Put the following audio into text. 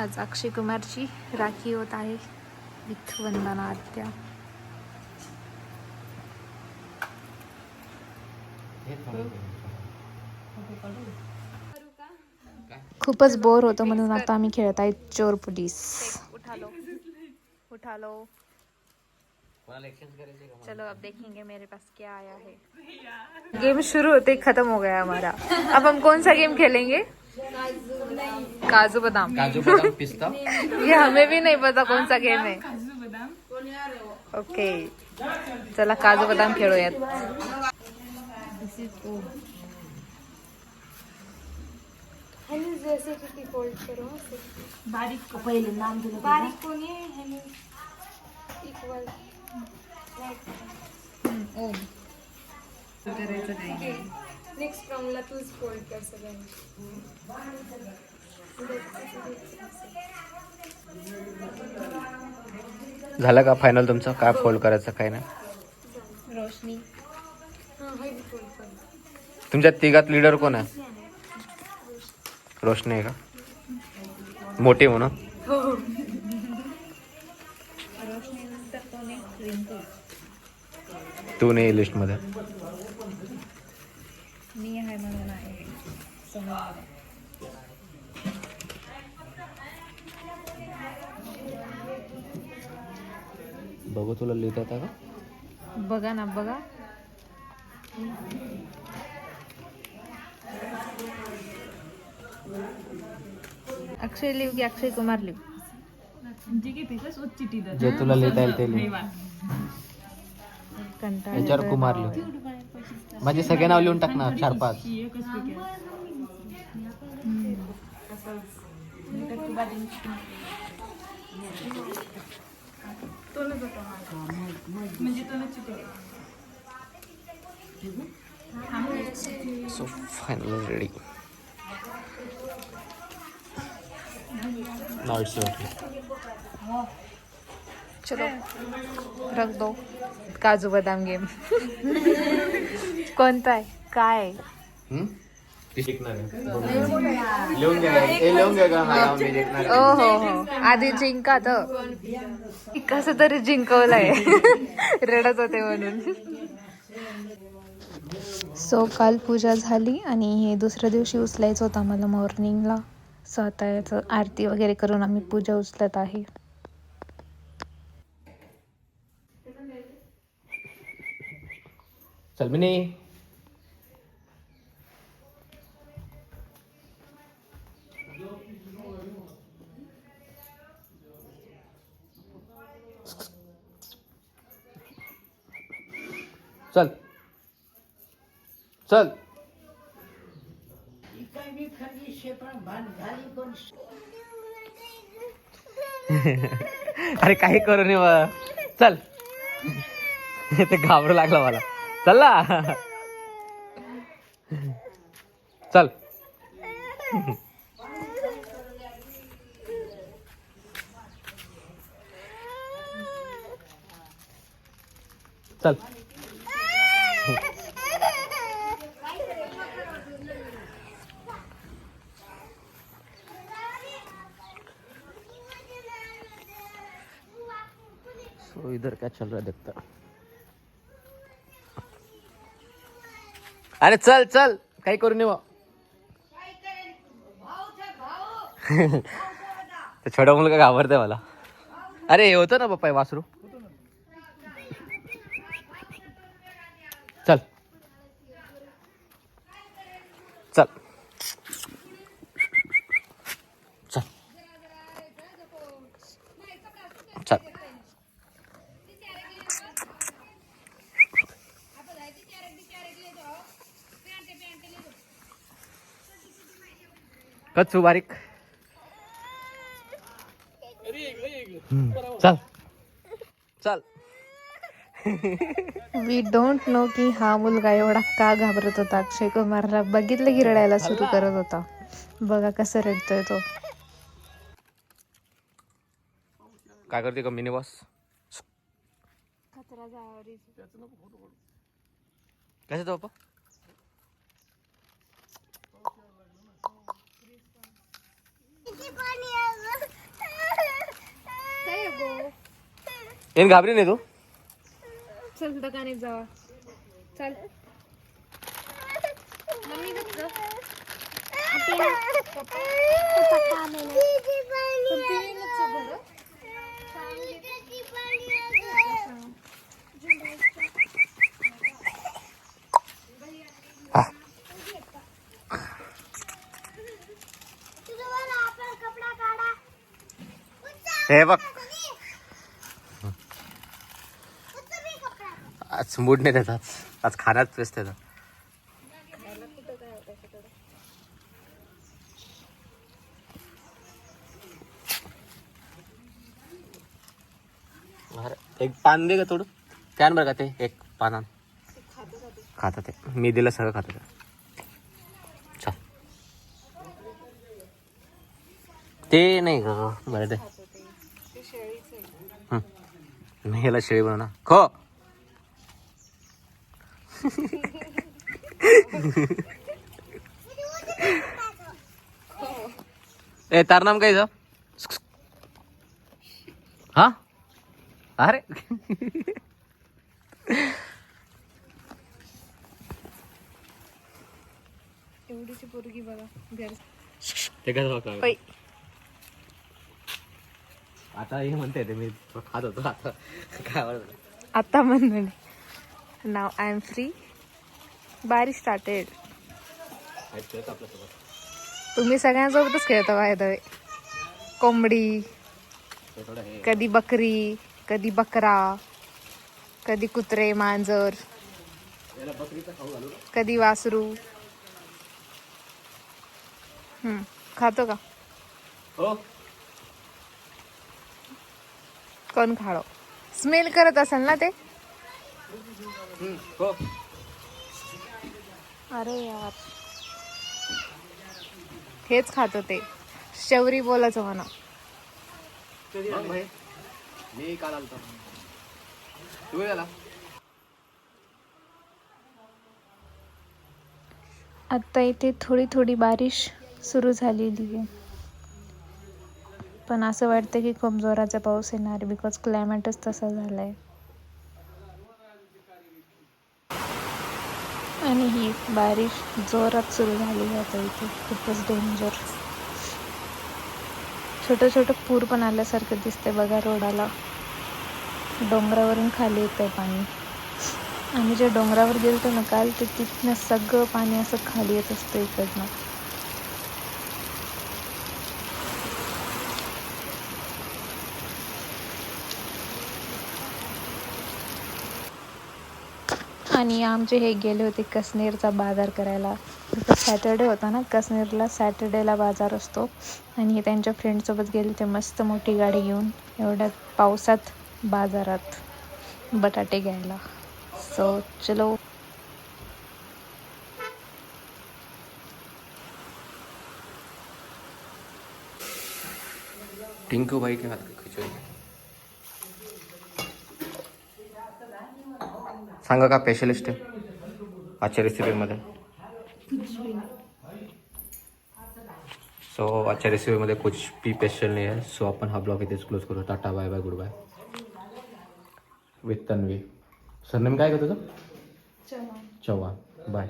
आज अक्षय कुमारची राखी होत आहे विथ वंदना आत्या. खूपच बोर होतं म्हणून आता आम्ही खेळत आहे चोर पोलीस. उठा लो. चलो अब देखेंगे मेरे पास क्या आया है. गेम शुरू होते खत्म हो गया हमारा. अब हम कौन सा गेम खेलेंगे? काजू बादाम पिस्ता. ये हमें भी नहीं पता कौन सा गेम है. ओके चला काजू बदाम खेळूयात. जैसे किती फोल्ड करू बारीक पहिले नाम दिलं बारीक कोणी आहे इक्वल ओम करायचं काय. नेक्स्ट राऊंडला तूच फोल्ड कर सगळ्यांनी. झालं का फायनल तुमचं? काय फोल्ड करायचं काय नाही? रोशनी तुमच्या तिघात लीडर कोण आहे? रोशनी आहे का? मोठी म्हणून. तू नाही लिस्ट मध्ये. मी आहे म्हणून आहे. बघू तुला लिहिता येतं का? बघा ना बघा. अक्षय लिव की अक्षय कुमार लिव? जे तुला लिहिता येईल ते लिह. याच्यावर कुमार लिह. माझे सगळे नाव लिहून टाक ना 4-5. So finally ready. Now it's okay. चलो रख दो काजू बदाम गेम. कोणता आहे काय? लिहून घ्या का? ओ हो आधी जिंका तर कसं तरी जिंकवलंय. रडत होते म्हणून. सो काल पूजा झाली आणि हे दुसऱ्या दिवशी उचलायचं होतं आम्हाला मॉर्निंगला. सो आता याचं आरती वगैरे करून आम्ही पूजा उचलत आहे. चल मिनी. चल चल. अरे काही करू नये. चल. ते घाबरू लागला मला. चल ना. चल. चल. तो इधर क्या चल रहा है देखता. अरे चल चल काही करू नये. ते छोटा मुलगा घाबरते मला. अरे हे होतं ना पप्पा वासरू. चल चल चल चल. कच्चू बारीक. चल चल. वी डोंट नो की हा मुलगा एवढा का घाबरत होता अक्षय कुमारला. बघितलं की रडायला सुरू करत होता. बघा कसं रडतोय तो. काय करते का मिनी बॉस? कशाचा पप्पा? येईन घाबरी नाही तू. चल दुकानात जावा. चल मम्मी हे बघ आज मूड नाही त्याचा. आज खाण्यात व्यस्त आहे. एक पान दे का थोडं. त्यान बरं का ते एक पानान खातं ते. मी दिलं सगळं खातं ते. चल ते नाही का बरं ते. मी ह्याला शेळी बनव ना खो. ए तार नाम काय हा. अरे एवढीची पोरगी बघा घर. ते कसं ओय. आता हे म्हणते ते मी खात होतो. आता काय आवडत आता म्हण नाव आय एम फ्री. बारी स्टार्टेड. तुम्ही सगळ्यांसोबतच खेळता बाय. कोंबडी, कधी बकरी, कधी बकरा, कधी कुत्रे मांजर, कधी वासरू. खातो का हो. कोण खाडो. स्मेल करत असेल ना ते. हो. अरे यार हेच खातो ते. शौरी बोलायचं म्हणा. मी काल आलतो. तू गेला. आता इथे थोडी थोडी बारिश सुरू झालेली आहे. पण असं वाटतं की खूप जोराचा पाऊस येणार बिकॉज क्लायमेटच तसा झालाय. आणि ही बारिश जोरात सुरू झाली आता इथे. खूपच डेंजर. छोटं छोटं पूर पण आल्यासारखं दिसतंय बघा रोडाला. डोंगरावरून खाली येतंय पाणी. आम्ही ज्या डोंगरावर गेलतो ना काल ते तिथनं सगळं पाणी असं खाली येत असतं इकडनं. आणि आमचे हे गेले होते कसनेरचा बाजार करायला. तिथं सॅटर्डे होता ना. कसनेरला सॅटर्डेला बाजार असतो. आणि हे त्यांच्या फ्रेंडसोबत गेले ते मस्त मोठी गाडी घेऊन एवढ्या पावसात बाजारात बटाटे घ्यायला. सो चलो. टिंकू भाई के हाथ की खिचड़ी. सांगा का स्पेशलिस्ट आहे आजच्या रेसिपीमध्ये. सो आजच्या रेसिपीमध्ये कुछ भी स्पेशल नाही आहे. सो आपण हा ब्लॉग इथेच क्लोज करू. Tata bye bye good bye. With Tanvi. Surname काय का तुझं. चव्हाण. बाय.